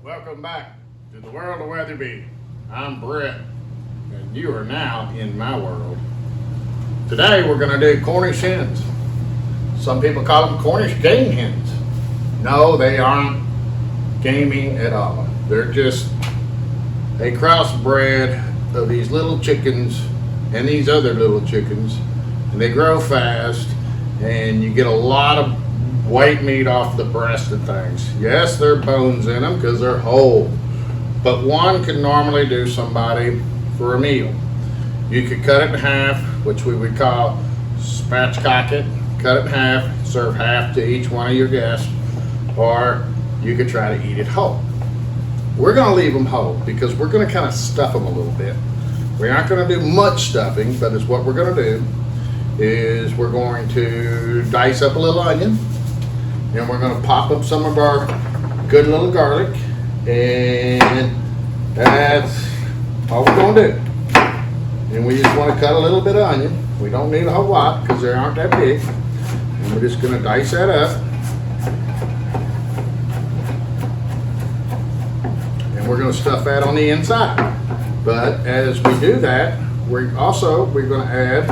Welcome back to the world of Weatherby. I'm Britt, and you are now in my world. Today we're going to do Cornish hens. Some people call them Cornish Game Hens. No, they aren't gaming at all. They're just a crossbred of these little chickens and these other little chickens, and they grow fast, and you get a lot of white meat off the breast and things. Yes, there are bones in them because they're whole, but one could normally do somebody for a meal. You could cut it in half, which we would call spatchcock it. Cut it in half, serve half to each one of your guests, or you could try to eat it whole. We're going to leave them whole because we're going to kind of stuff them a little bit. We aren't going to do much stuffing, but is what we're going to do is we're going to dice up a little onion, and we're going to pop up some of our good little garlic, and that's all we're going to do. And we just want to cut a little bit of onion. We don't need a whole lot because they aren't that big. And we're just going to dice that up. And we're going to stuff that on the inside. But as we do that, we're going to add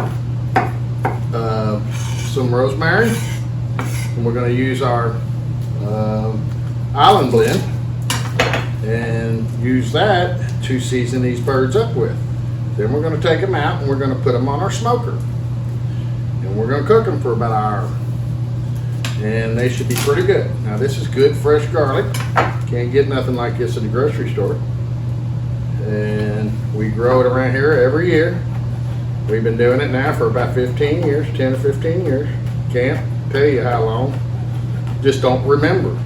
some rosemary. And we're going to use our island blend and use that to season these birds up with. Then we're going to take them out and we're going to put them on our smoker. And we're going to cook them for about an hour. And they should be pretty good. Now this is good fresh garlic. Can't get nothing like this at the grocery store. And we grow it around here every year. We've been doing it now for about 15 years, 10 to 15 years. Can't tell you how long. Just don't remember.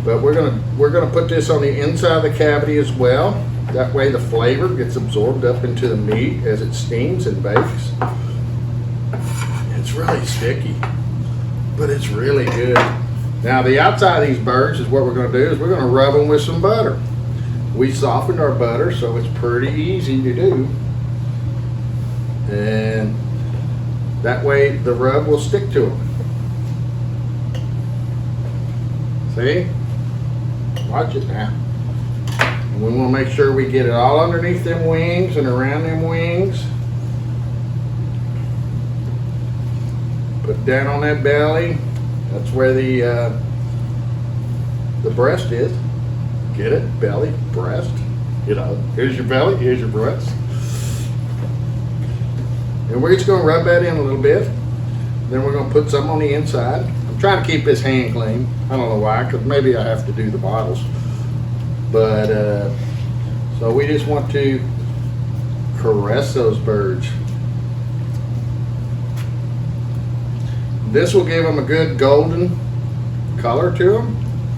But we're gonna put this on the inside of the cavity as well. That way the flavor gets absorbed up into the meat as it steams and bakes. It's really sticky, but it's really good. Now the outside of these birds is what we're going to do is we're going to rub them with some butter. We softened our butter so it's pretty easy to do. And that way the rub will stick to them. See? Watch it now. We want to make sure we get it all underneath them wings and around them wings. Put it down on that belly. That's where the breast is. Get it? Belly, breast. You know, here's your belly, here's your breast. And we're just going to rub that in a little bit. Then we're going to put some on the inside. I'm trying to keep this hand clean. I don't know why, because maybe I have to do the bottles. But so we just want to caress those birds. This will give them a good golden color to them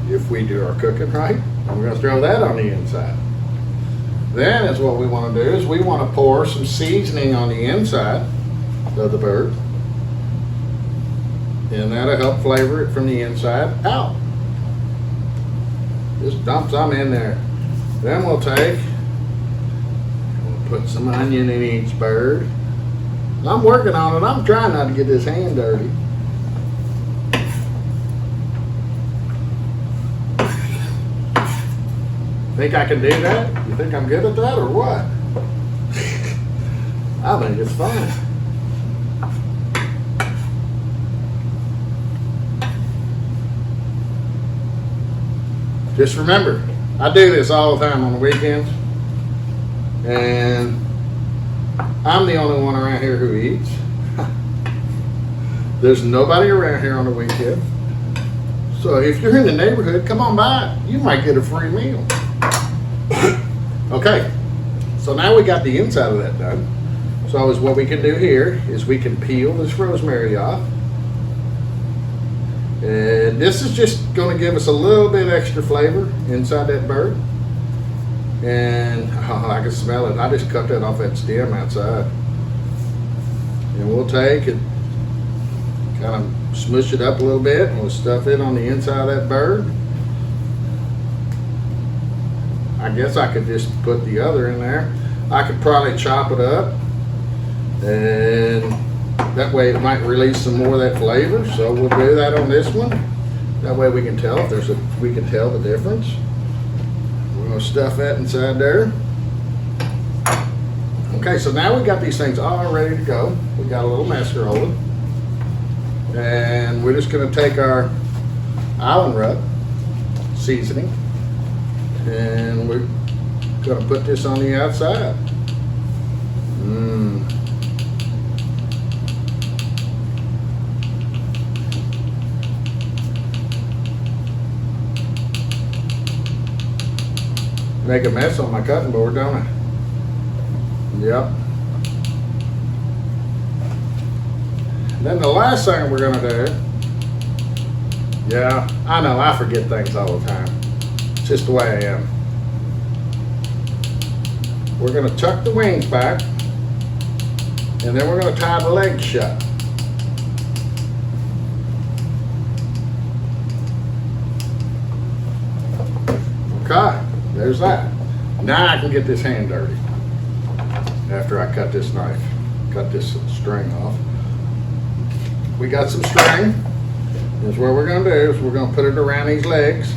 if we do our cooking right. And we're going to throw that on the inside. Then is what we want to do is we want to pour some seasoning on the inside of the bird. And that'll help flavor it from the inside out. Just dump some in there. Then we'll put some onion in each bird. I'm working on it. I'm trying not to get this hand dirty. Think I can do that? You think I'm good at that or what? I think it's fine. Just remember, I do this all the time on the weekends, and I'm the only one around here who eats. There's nobody around here on the weekend. So if you're in the neighborhood, come on by. You might get a free meal. Okay, so now we got the inside of that done. So what we can do here is we can peel this rosemary off. And this is just going to give us a little bit extra flavor inside that bird. And oh, I can smell it. I just cut that off that stem outside. And we'll take it, kind of smush it up a little bit, and we'll stuff it on the inside of that bird. I guess I could just put the other in there. I could probably chop it up, and that way it might release some more of that flavor. So we'll do that on this one. That way we can tell if we can tell the difference. We're gonna stuff that inside there. Okay, so now we got these things all ready to go. We got a little master holder. And we're just gonna take our island rub seasoning and we're gonna put this on the outside. Make a mess on my cutting board, don't I? Yep. Then the last thing we're gonna do, yeah, I know, I forget things all the time. It's just the way I am. We're gonna tuck the wings back, and then we're gonna tie the legs shut. Okay, there's that. Now I can get this hand dirty. After I cut this string off. We got some string. Here's what we're gonna do is we're gonna put it around these legs.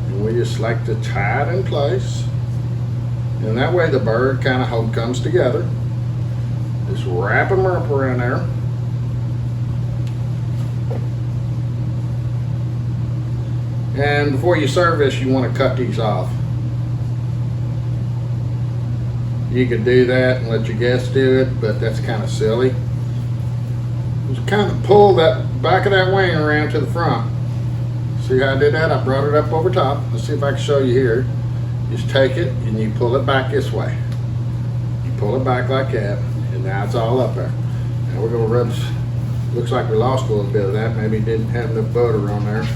And we just like to tie it in place. And that way the bird kind of comes together. Just wrap them up around there. And before you serve this, you want to cut these off. You could do that and let your guests do it, but that's kind of silly. Just kind of pull that back of that wing around to the front. See how I did that? I brought it up over top. Let's see if I can show you here. Just take it and you pull it back this way. You pull it back like that, and now it's all up there. Now we're gonna rub. Looks like we lost a little bit of that. Maybe didn't have enough butter on there.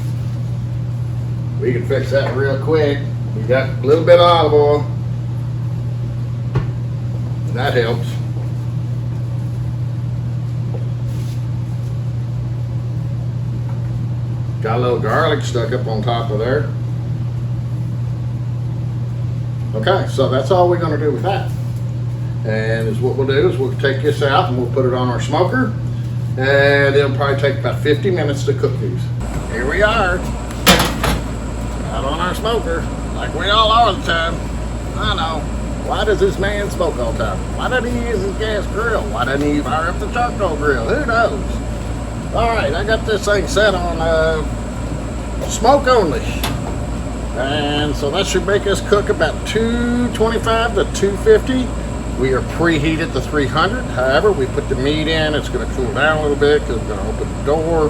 We can fix that real quick. We got a little bit of olive oil. That helps. Got a little garlic stuck up on top of there. Okay, so that's all we're going to do with that. And is what we'll do is we'll take this out and we'll put it on our smoker. And it'll probably take about 50 minutes to cook these. Here we are. Out on our smoker, like we all are the time. I know. Why does this man smoke all the time? Why doesn't he use his gas grill? Why doesn't he fire up the charcoal grill? Who knows? Alright, I got this thing set on smoke only. And so that should make us cook about 225 to 250. We are preheated to 300. However, we put the meat in. It's going to cool down a little bit because we're going to open the door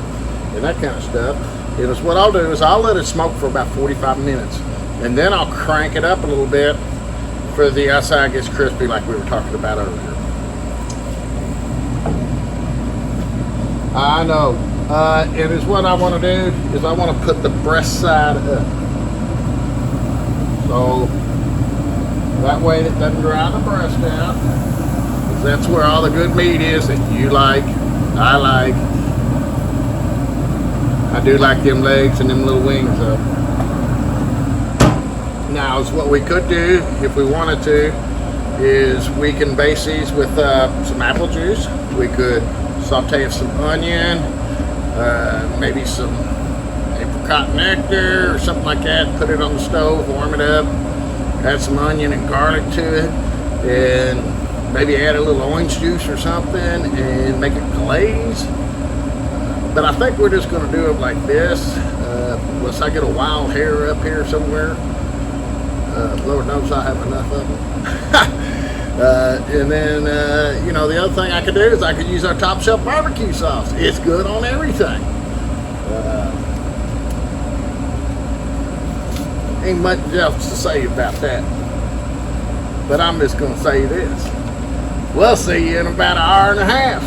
and that kind of stuff. And what I'll do is I'll let it smoke for about 45 minutes. And then I'll crank it up a little bit for the outside gets crispy like we were talking about earlier. I know. And is what I want to do is I want to put the breast side up. So that way it doesn't dry the breast out. Because that's where all the good meat is that you like, I like. I do like them legs and them little wings up. Now, is what we could do, if we wanted to, is we can base these with some apple juice. We could saute some onion, maybe some apricot nectar or something like that, put it on the stove, warm it up, add some onion and garlic to it, and maybe add a little orange juice or something and make it glaze. But I think we're just going to do it like this, unless I get a wild hair up here somewhere. Lord knows I have enough of them. And then, you know, the other thing I could do is I could use our top shelf barbecue sauce. It's good on everything. Ain't much else to say about that. But I'm just going to say this. We'll see you in about an hour and a half.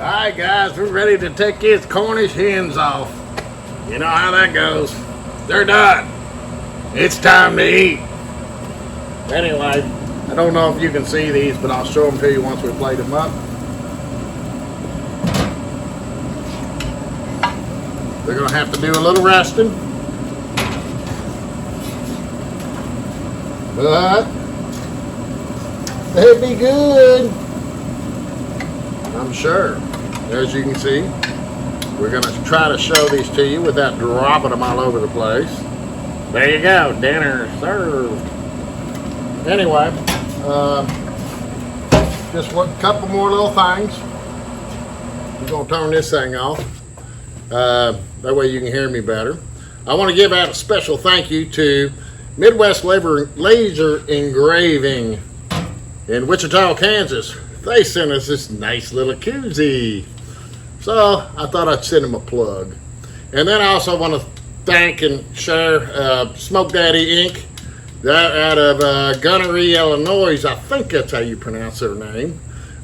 Alright guys, we're ready to take these Cornish hens off. You know how that goes. They're done. It's time to eat. Anyway, I don't know if you can see these, but I'll show them to you once we plate them up. They're going to have to do a little resting. But they'll be good. I'm sure. As you can see, we're going to try to show these to you without dropping them all over the place. There you go, dinner served. Anyway, just a couple more little things. I'm gonna turn this thing off. That way you can hear me better. I want to give out a special thank you to Midwest Laser Engraving in Wichita, Kansas. They sent us this nice little koozie. So I thought I'd send them a plug. And then I also want to thank and share Smoke Daddy Inc. That out of Gunnery, Illinois. I think that's how you pronounce their name.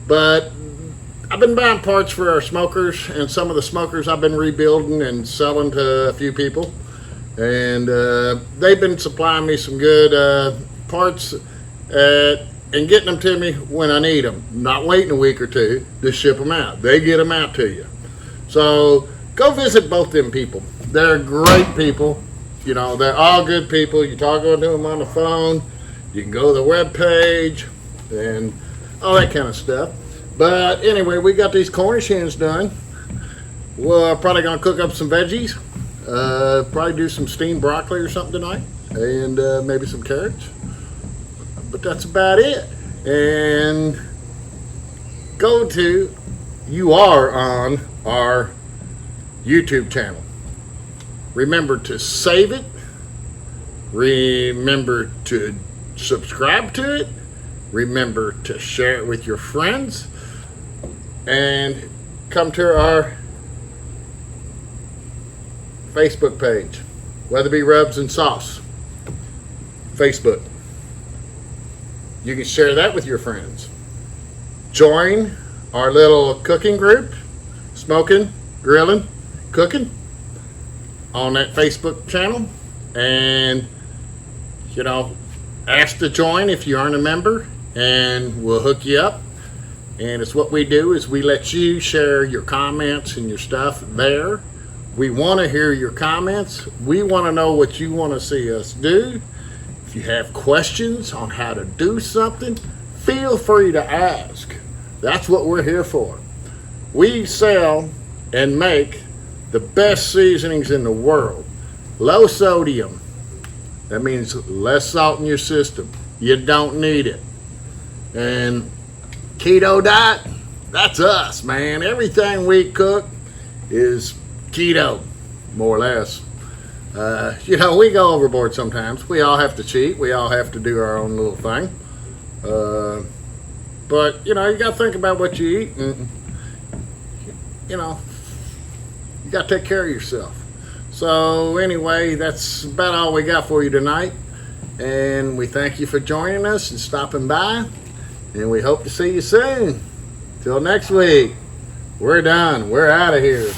But I've been buying parts for our smokers, and some of the smokers I've been rebuilding and selling to a few people. And they've been supplying me some good parts and getting them to me when I need them. Not waiting a week or two to ship them out. They get them out to you. So go visit both them people. They're great people. You know, they're all good people. You talk to them on the phone. You can go to the web page and all that kind of stuff. But anyway, we got these Cornish hens done. We're probably going to cook up some veggies. Probably do some steamed broccoli or something tonight. And maybe some carrots. But that's about it. And you are on our YouTube channel. Remember to save it. Remember to subscribe to it. Remember to share it with your friends. And come to our Facebook page, Weatherby Rubs and Sauce. Facebook. You can share that with your friends. Join our little cooking group, smoking, grilling, cooking, on that Facebook channel. And, you know, ask to join if you aren't a member, and we'll hook you up. And it's what we do is we let you share your comments and your stuff there. We want to hear your comments. We want to know what you want to see us do. If you have questions on how to do something, feel free to ask. That's what we're here for. We sell and make the best seasonings in the world. Low sodium. That means less salt in your system. You don't need it. And keto diet, that's us, man. Everything we cook is keto, more or less. You know, we go overboard sometimes. We all have to cheat. We all have to do our own little thing. But, you know, you got to think about what you eat, and, you know, you got to take care of yourself. So, anyway, that's about all we got for you tonight. And we thank you for joining us and stopping by. And we hope to see you soon. Till next week, we're done. We're out of here.